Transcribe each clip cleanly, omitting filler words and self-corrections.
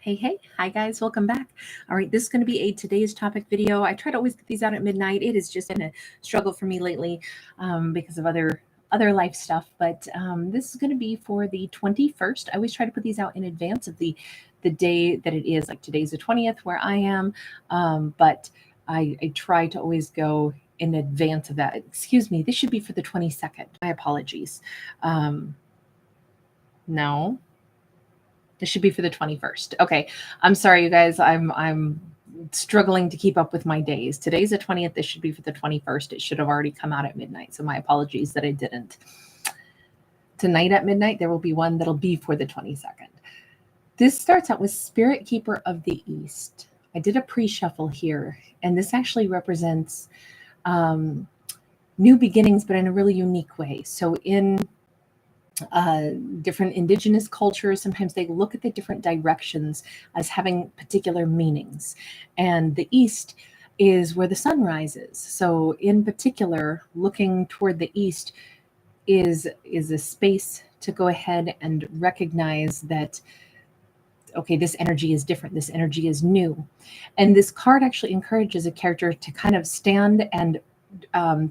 Hi guys, welcome back. All right, this is going to be a today's topic video. I try to always get these out at midnight. It has just been a struggle for me lately because of other life stuff. But this is going to be for the 21st. I always try to put these out in advance of the day that it is. Like today's the 20th where I am, but I try to always go in advance of that. Excuse me, this should be for the 22nd. My apologies. No. This should be for the 21st. Okay. I'm sorry, you guys. I'm struggling to keep up with my days. Today's the 20th. This should be for the 21st. It should have already come out at midnight. So my apologies that I didn't. Tonight at midnight, there will be one that'll be for the 22nd. This starts out with Spirit Keeper of the East. I did a pre-shuffle here, and this actually represents new beginnings, but in a really unique way. So in different indigenous cultures, sometimes they look at the different directions as having particular meanings. And the east is where the sun rises. So in particular, looking toward the east is a space to go ahead and recognize that, okay, this energy is different. This energy is new. And this card actually encourages a character to kind of stand and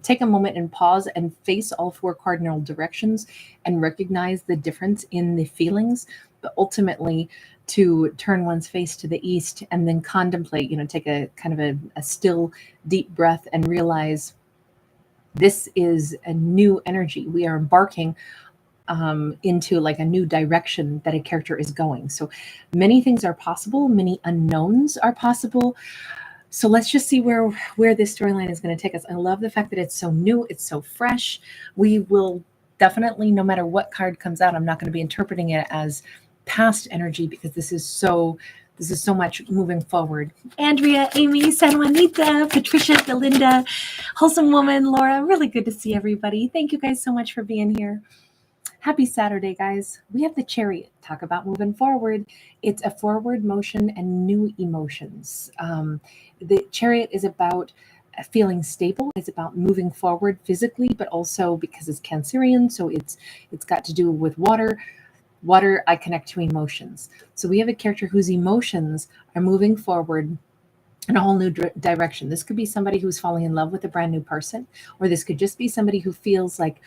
take a moment and pause and face all four cardinal directions and recognize the difference in the feelings, but ultimately to turn one's face to the east and then contemplate, take a kind of a still, deep breath and realize this is a new energy. We are embarking into like a new direction that a character is going. So many things are possible. Many unknowns are possible. So let's just see where this storyline is going to take us. I love the fact that it's so new, it's so fresh. We will definitely, no matter what card comes out, I'm not going to be interpreting it as past energy because this is so much moving forward. Andrea, Amy, San Juanita, Patricia, Belinda, Wholesome Woman, Laura, really good to see everybody. Thank you guys so much for being here. Happy Saturday, guys. We have the Chariot. Talk about moving forward. It's a forward motion and new emotions. The Chariot is about feeling stable. It's about moving forward physically, but also because it's Cancerian, so it's got to do with water. Water, I connect to emotions. So we have a character whose emotions are moving forward in a whole new direction. This could be somebody who's falling in love with a brand new person, or this could just be somebody who feels like,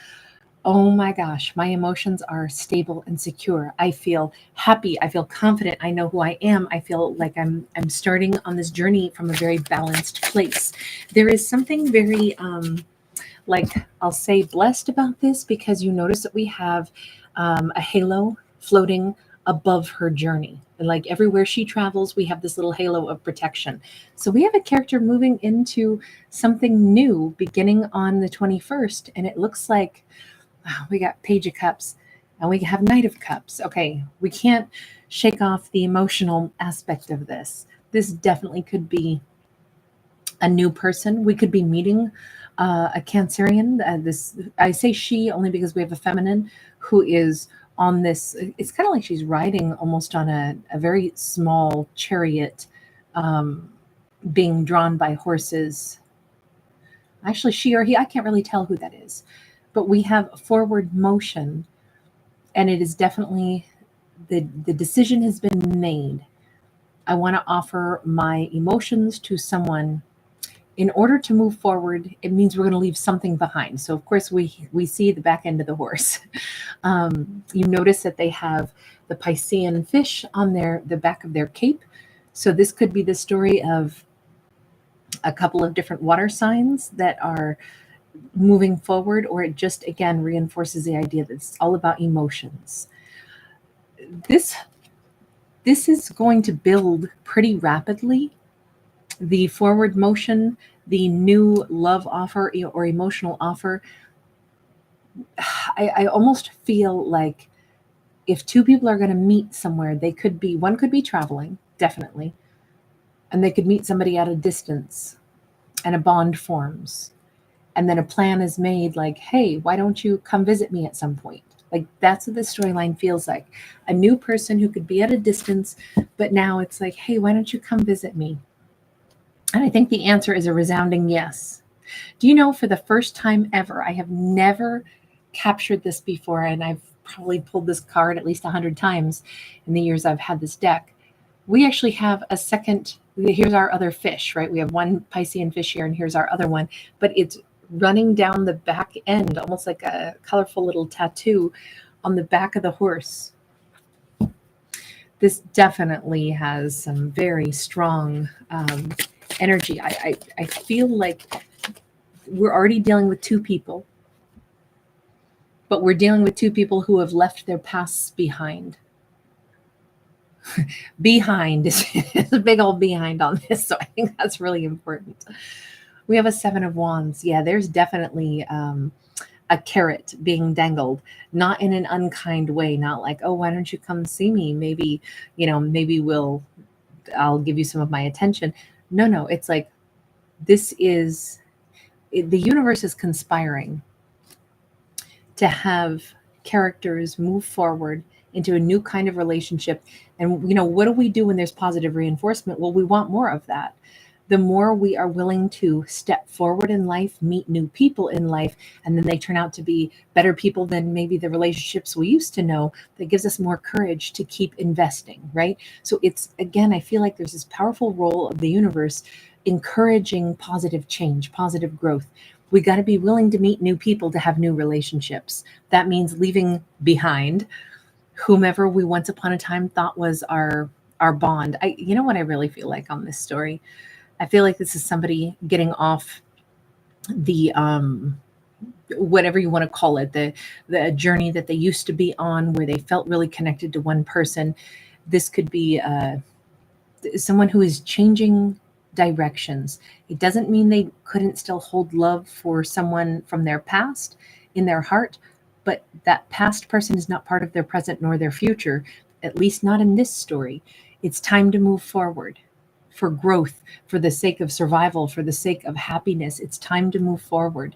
oh my gosh, my emotions are stable and secure. I feel happy. I feel confident. I know who I am. I feel like I'm starting on this journey from a very balanced place. There is something very, I'll say blessed about this because you notice that we have a halo floating above her journey. And like everywhere she travels, we have this little halo of protection. So we have a character moving into something new beginning on the 21st. And it looks like, wow, we got Page of Cups and we have Knight of Cups. Okay, we can't shake off the emotional aspect of this. This definitely could be a new person. We could be meeting a Cancerian. I say she only because we have a feminine who is on this. It's kind of like she's riding almost on a very small chariot being drawn by horses. Actually, she or he, I can't really tell who that is. But we have forward motion, and it is definitely the decision has been made. I want to offer my emotions to someone. In order to move forward, it means we're going to leave something behind. So, of course, we see the back end of the horse. You notice that they have the Piscean fish on the back of their cape. So this could be the story of a couple of different water signs that are moving forward, or it just again reinforces the idea that it's all about emotions. This is going to build pretty rapidly. The forward motion, the new love offer or emotional offer. I almost feel like if two people are going to meet somewhere, one could be traveling, definitely, and they could meet somebody at a distance and a bond forms. And then a plan is made like, hey, why don't you come visit me at some point? Like that's what the storyline feels like. A new person who could be at a distance, but now it's like, hey, why don't you come visit me? And I think the answer is a resounding yes. Do you know, for the first time ever, I have never captured this before, and I've probably pulled this card at least 100 times in the years I've had this deck. we actually have a second. Here's our other fish, right? We have one Piscean fish here, and here's our other one, but it's running down the back end, almost like a colorful little tattoo on the back of the horse. This definitely has some very strong energy. I feel like we're already dealing with two people, but we're dealing with two people who have left their pasts behind. Behind is a big old behind on this, so I think that's really important. We have a Seven of Wands. Yeah, there's definitely a carrot being dangled, not in an unkind way, not like, oh, why don't you come see me? Maybe, maybe I'll give you some of my attention. No, no, it's like the universe is conspiring to have characters move forward into a new kind of relationship. And what do we do when there's positive reinforcement? Well, we want more of that. The more we are willing to step forward in life, meet new people in life, and then they turn out to be better people than maybe the relationships we used to know, that gives us more courage to keep investing, right? So it's, again, I feel like there's this powerful role of the universe encouraging positive change, positive growth. We got to be willing to meet new people to have new relationships. That means leaving behind whomever we once upon a time thought was our bond. You know what I really feel like on this story? I feel like this is somebody getting off the whatever you want to call it, the journey that they used to be on, where they felt really connected to one person. This could be someone who is changing directions. It doesn't mean they couldn't still hold love for someone from their past in their heart, but that past person is not part of their present nor their future, at least not in this story. It's time to move forward for growth, for the sake of survival, for the sake of happiness. It's time to move forward.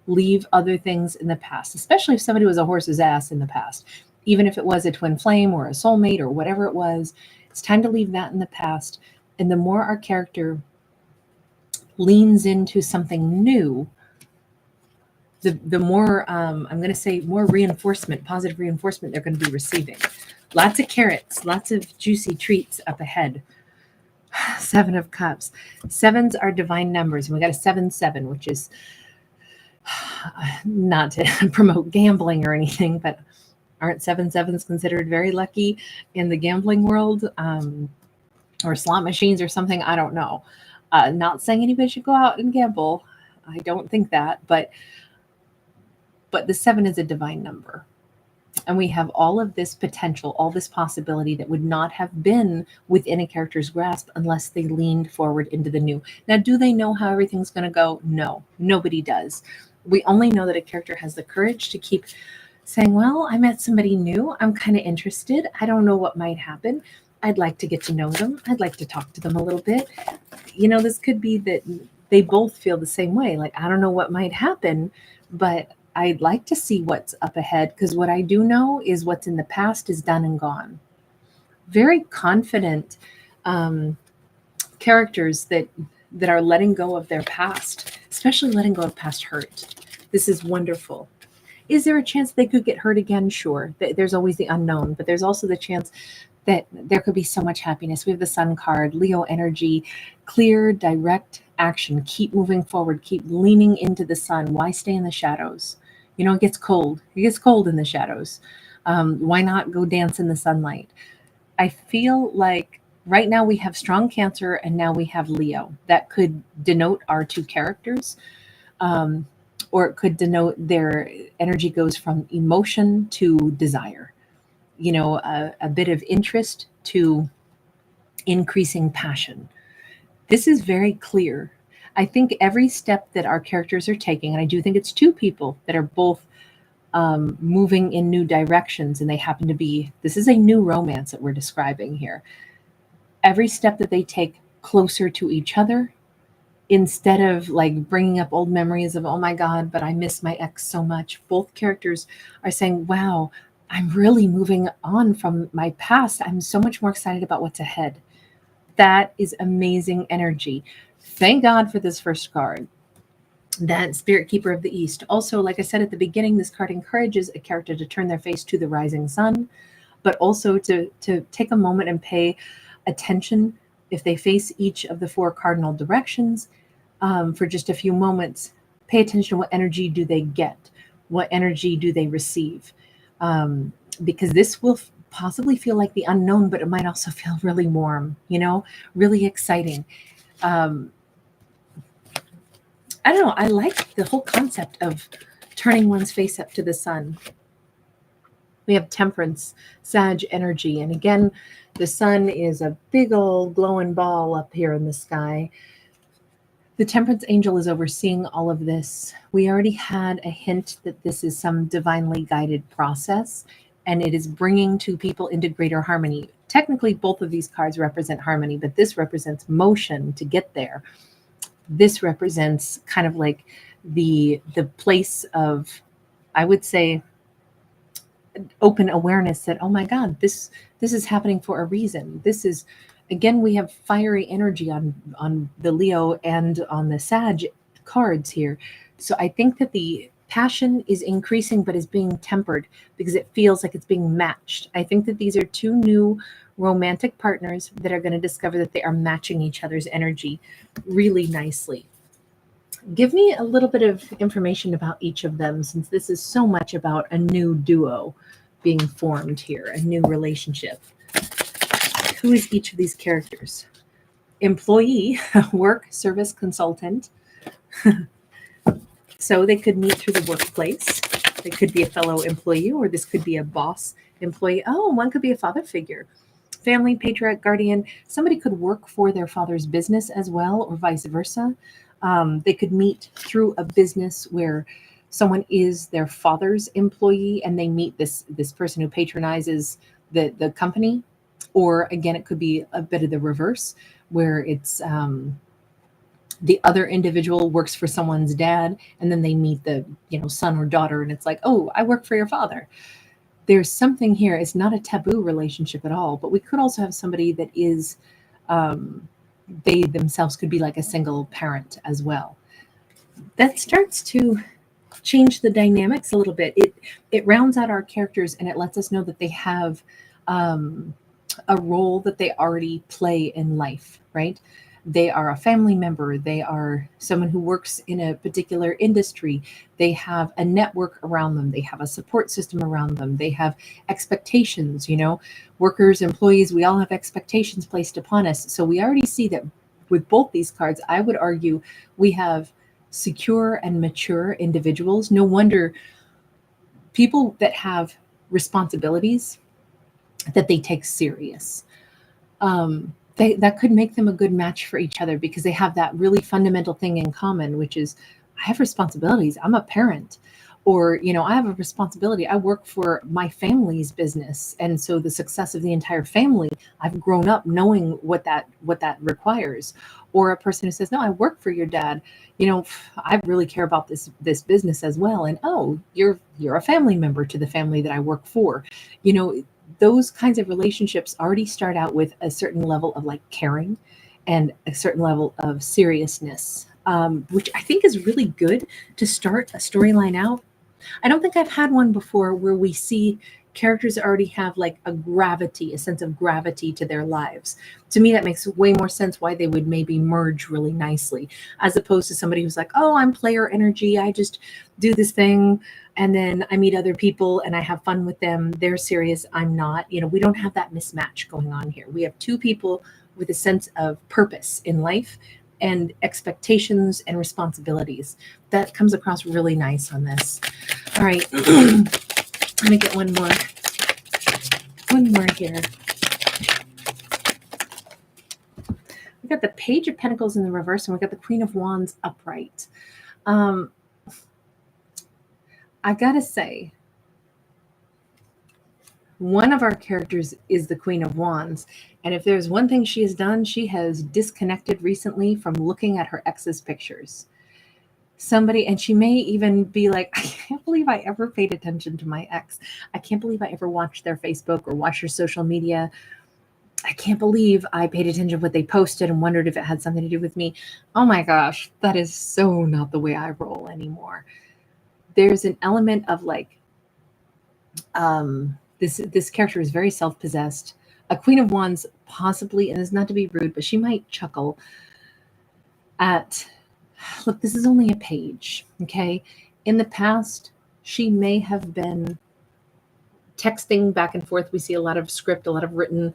Leave other things in the past, especially if somebody was a horse's ass in the past. Even if it was a twin flame or a soulmate or whatever it was, it's time to leave that in the past. And the more our character leans into something new, the more, I'm going to say, more reinforcement, positive reinforcement they're going to be receiving. Lots of carrots, lots of juicy treats up ahead. Seven of Cups. Sevens are divine numbers. And we got a 7-7, which is not to promote gambling or anything, but aren't 7-7s considered very lucky in the gambling world, or slot machines or something? I don't know. Not saying anybody should go out and gamble. I don't think that, but the 7 is a divine number. And we have all of this potential, all this possibility that would not have been within a character's grasp unless they leaned forward into the new. Now, do they know how everything's going to go? No, nobody does. We only know that a character has the courage to keep saying, well, I met somebody new. I'm kind of interested. I don't know what might happen. I'd like to get to know them. I'd like to talk to them a little bit. This could be that they both feel the same way. Like, I don't know what might happen, but I'd like to see what's up ahead, because what I do know is what's in the past is done and gone. Very confident characters that are letting go of their past, especially letting go of past hurt. This is wonderful. Is there a chance they could get hurt again? Sure. There's always the unknown, but there's also the chance that there could be so much happiness. We have the Sun card, Leo energy, clear, direct action. Keep moving forward. Keep leaning into the sun. Why stay in the shadows? It gets cold. It gets cold in the shadows. Why not go dance in the sunlight? I feel like right now we have strong Cancer and now we have Leo. That could denote our two characters, or it could denote their energy goes from emotion to desire. A bit of interest to increasing passion. This is very clear. I think every step that our characters are taking, and I do think it's two people that are both moving in new directions, and they happen to be, this is a new romance that we're describing here. Every step that they take closer to each other, instead of like bringing up old memories of, oh my God, but I miss my ex so much. Both characters are saying, wow, I'm really moving on from my past. I'm so much more excited about what's ahead. That is amazing energy. Thank God for this first card, that Spirit Keeper of the East. Also, like I said at the beginning, this card encourages a character to turn their face to the rising sun, but also to take a moment and pay attention. If they face each of the four cardinal directions for just a few moments, pay attention to what energy do they get, what energy do they receive, because this will possibly feel like the unknown, but it might also feel really warm, really exciting. I don't know. I like the whole concept of turning one's face up to the sun. We have Temperance, Sag energy. And again, the sun is a big old glowing ball up here in the sky. The Temperance angel is overseeing all of this. We already had a hint that this is some divinely guided process, and it is bringing two people into greater harmony. Technically, both of these cards represent harmony, but this represents motion to get there. This represents kind of like the place of, I would say, open awareness that, oh my God, this is happening for a reason. This is, again, we have fiery energy on the Leo and on the Sag cards here. So I think that the passion is increasing, but is being tempered because it feels like it's being matched. I think that these are two new romantic partners that are going to discover that they are matching each other's energy really nicely. Give me a little bit of information about each of them, since this is so much about a new duo being formed here, a new relationship. Who is each of these characters? Employee, work, service, consultant. So they could meet through the workplace. They could be a fellow employee, or this could be a boss employee. Oh, one could be a father figure. Family, patriarch, guardian. Somebody could work for their father's business as well, or vice versa. They could meet through a business where someone is their father's employee and they meet this person who patronizes the company. Or again, it could be a bit of the reverse, where it's the other individual works for someone's dad, and then they meet the son or daughter, and it's like, oh, I work for your father. There's something here. It's not a taboo relationship at all, but we could also have somebody that is they themselves could be like a single parent as well. That starts to change the dynamics a little bit. It rounds out our characters, and it lets us know that they have a role that they already play in life, right? They are a family member. They are someone who works in a particular industry. They have a network around them. They have a support system around them. They have expectations, workers, employees, we all have expectations placed upon us. So we already see that with both these cards, I would argue we have secure and mature individuals. No wonder people that have responsibilities that they take serious. That could make them a good match for each other, because they have that really fundamental thing in common, which is, I have responsibilities. I'm a parent, or, I have a responsibility. I work for my family's business. And so the success of the entire family, I've grown up knowing what that requires. Or a person who says, no, I work for your dad. I really care about this business as well. And, oh, you're a family member to the family that I work for. Those kinds of relationships already start out with a certain level of like caring and a certain level of seriousness, which I think is really good to start a storyline out. I don't think I've had one before where we see characters already have like a sense of gravity to their lives. To me, that makes way more sense why they would maybe merge really nicely, as opposed to somebody who's like, oh, I'm player energy. I just do this thing, and then I meet other people and I have fun with them. They're serious. I'm not. We don't have that mismatch going on here. We have two people with a sense of purpose in life and expectations and responsibilities. That comes across really nice on this. All right. Let me get one more here. We got the Page of Pentacles in the reverse, and we got the Queen of Wands upright. I gotta say, one of our characters is the Queen of Wands, and if there's one thing she has done, she has disconnected recently from looking at her ex's pictures. And she may even be like, I can't believe I ever paid attention to my ex. I can't believe I ever watched their Facebook or watched their social media. I can't believe I paid attention to what they posted and wondered if it had something to do with me. Oh my gosh, that is so not the way I roll anymore. There's an element of like, this character is very self-possessed. A Queen of Wands possibly, and it's not to be rude, but she might chuckle at, look, this is only a page, okay? In the past, she may have been texting back and forth. We see a lot of script, a lot of written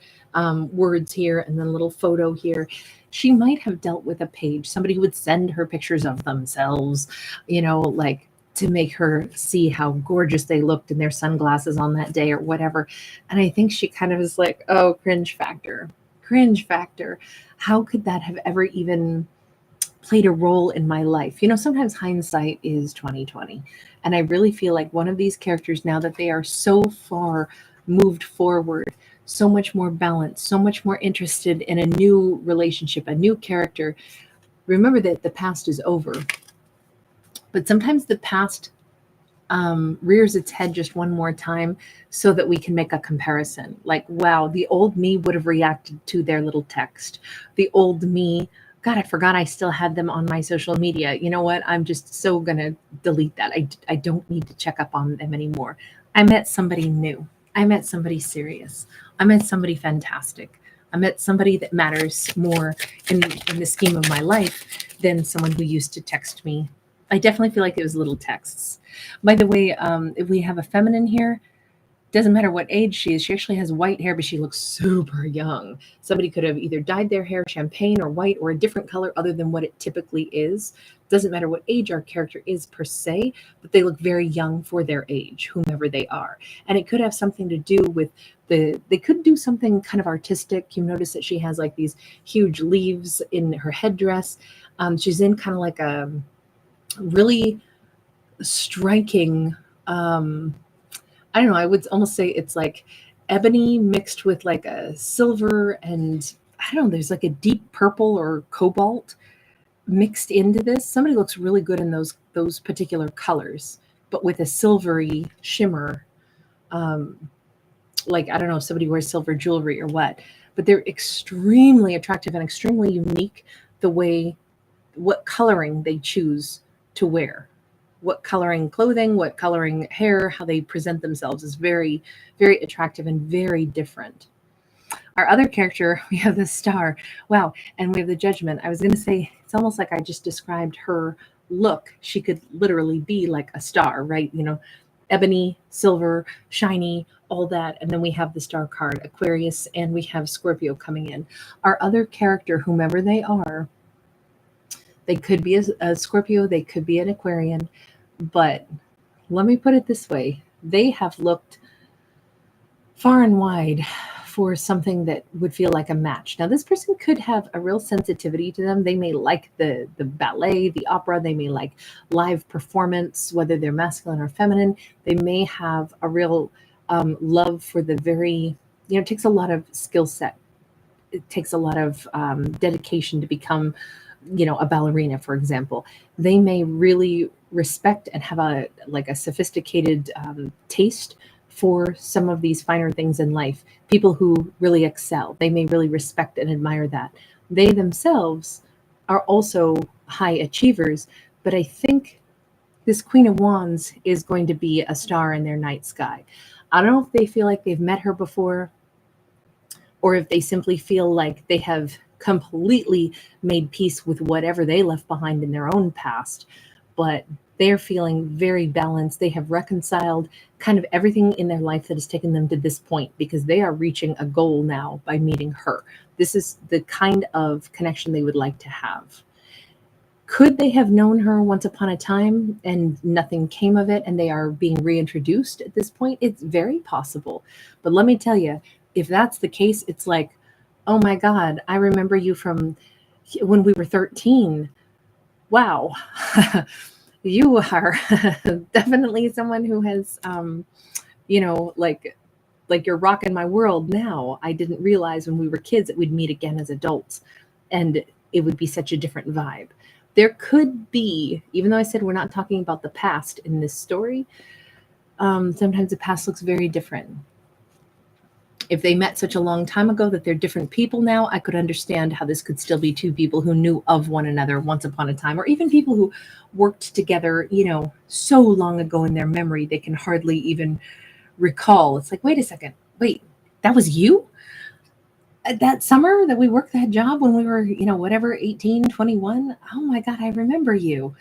words here, and then a little photo here. She might have dealt with a page. Somebody who would send her pictures of themselves, like to make her see how gorgeous they looked in their sunglasses on that day or whatever. And I think she kind of is like, oh, cringe factor, cringe factor. How could that have ever even played a role in my life? Sometimes hindsight is 2020. And I really feel like one of these characters, now that they are so far moved forward, so much more balanced, so much more interested in a new relationship, a new character. Remember that the past is over. But sometimes the past rears its head just one more time so that we can make a comparison. Like, wow, the old me would have reacted to their little text. The old me, God, I forgot I still had them on my social media. You know what? I'm just so going to delete that. I don't need to check up on them anymore. I met somebody new. I met somebody serious. I met somebody fantastic. I met somebody that matters more in the scheme of my life than someone who used to text me. I definitely feel like it was little texts. By the way, if we have a feminine here, doesn't matter what age she is. She actually has white hair, but she looks super young. Somebody could have either dyed their hair champagne or white or a different color other than what it typically is. Doesn't matter what age our character is per se, but they look very young for their age, whomever they are. And it could have something to do with they could do something kind of artistic. You notice that she has like these huge leaves in her headdress. She's in kind of like a really striking, I don't know, I would almost say it's like ebony mixed with like a silver, and I don't know, there's like a deep purple or cobalt mixed into this. Somebody looks really good in those particular colors, but with a silvery shimmer. Like, I don't know if somebody wears silver jewelry or what, but they're extremely attractive and extremely unique what coloring they choose to wear. What coloring clothing, what coloring hair, how they present themselves is very, very attractive and very different. Our other character, we have the star. Wow. And we have the judgment. I was going to say, it's almost like I just described her look. She could literally be like a star, right? Ebony, silver, shiny, all that. And then we have the star card, Aquarius, and we have Scorpio coming in. Our other character, whomever they are, they could be a Scorpio, they could be an Aquarian, but let me put it this way. They have looked far and wide for something that would feel like a match. Now, this person could have a real sensitivity to them. They may like the ballet, the opera. They may like live performance, whether they're masculine or feminine. They may have a real love for the very, it takes a lot of skill set. It takes a lot of dedication to become a ballerina, for example. They may really respect and have a sophisticated taste for some of these finer things in life. People who really excel, they may really respect and admire that. They themselves are also high achievers, but I think this Queen of Wands is going to be a star in their night sky. I don't know if they feel like they've met her before, or if they simply feel like they have completely made peace with whatever they left behind in their own past, but they're feeling very balanced. They have reconciled kind of everything in their life that has taken them to this point, because they are reaching a goal now by meeting her. This is the kind of connection they would like to have. Could they have known her once upon a time and nothing came of it, and they are being reintroduced at this point? It's very possible. But let me tell you, if that's the case, it's like, oh my God, I remember you from when we were 13. Wow. You are definitely someone who has, like you're rocking my world now. I didn't realize when we were kids that we'd meet again as adults, and it would be such a different vibe. There could be, even though I said we're not talking about the past in this story, sometimes the past looks very different. If they met such a long time ago that they're different people now, I could understand how this could still be two people who knew of one another once upon a time, or even people who worked together, so long ago in their memory, they can hardly even recall. It's like, wait a second, wait, that was you? that summer that we worked that job when we were, whatever, 18, 21. Oh my God, I remember you.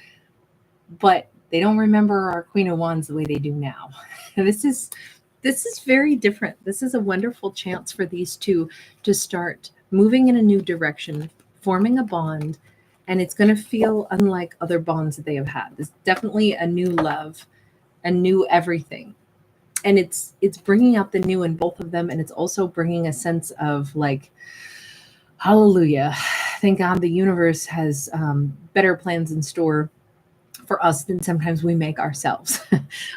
But they don't remember our Queen of Wands the way they do now. This is very different. This is a wonderful chance for these two to start moving in a new direction, forming a bond, and it's going to feel unlike other bonds that they have had. There's definitely a new love, a new everything. And it's bringing out the new in both of them, and it's also bringing a sense of like, hallelujah, thank God the universe has better plans in store for us than sometimes we make ourselves.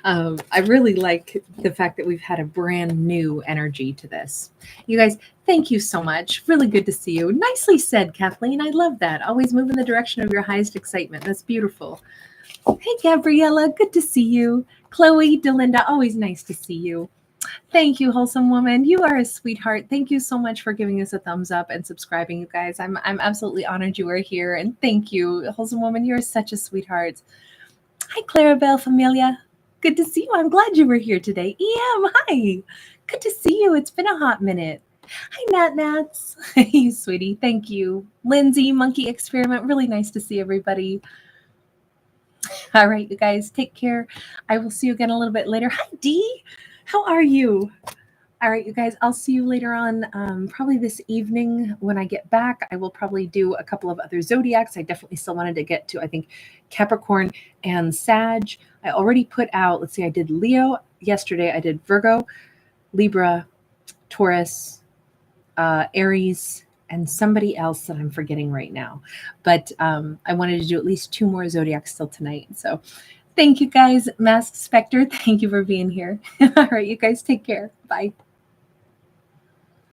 I really like the fact that we've had a brand new energy to this. You guys, thank you so much. Really good to see you. Nicely said, Kathleen. I love that. Always move in the direction of your highest excitement. That's beautiful. Hey, Gabriella. Good to see you. Chloe, Delinda, always nice to see you. Thank you, wholesome woman. You are a sweetheart. Thank you so much for giving us a thumbs up and subscribing, you guys. I'm absolutely honored you are here, and thank you, wholesome woman. You're such a sweetheart. Hi, Clarabelle Familia. Good to see you. I'm glad you were here today. EM, hi. Good to see you. It's been a hot minute. Hi, Nat Nats. Hey, sweetie. Thank you. Lindsay, Monkey Experiment. Really nice to see everybody. All right, you guys, take care. I will see you again a little bit later. Hi, Dee. How are you? All right, you guys, I'll see you later on, probably this evening when I get back. I will probably do a couple of other zodiacs. I definitely still wanted to get to, I think, Capricorn and Sag. I already put out, let's see, I did Leo yesterday. I did Virgo, Libra, Taurus, Aries, and somebody else that I'm forgetting right now. But I wanted to do at least 2 more zodiacs still tonight. So thank you guys. Masked Spectre, thank you for being here. All right, you guys take care. Bye.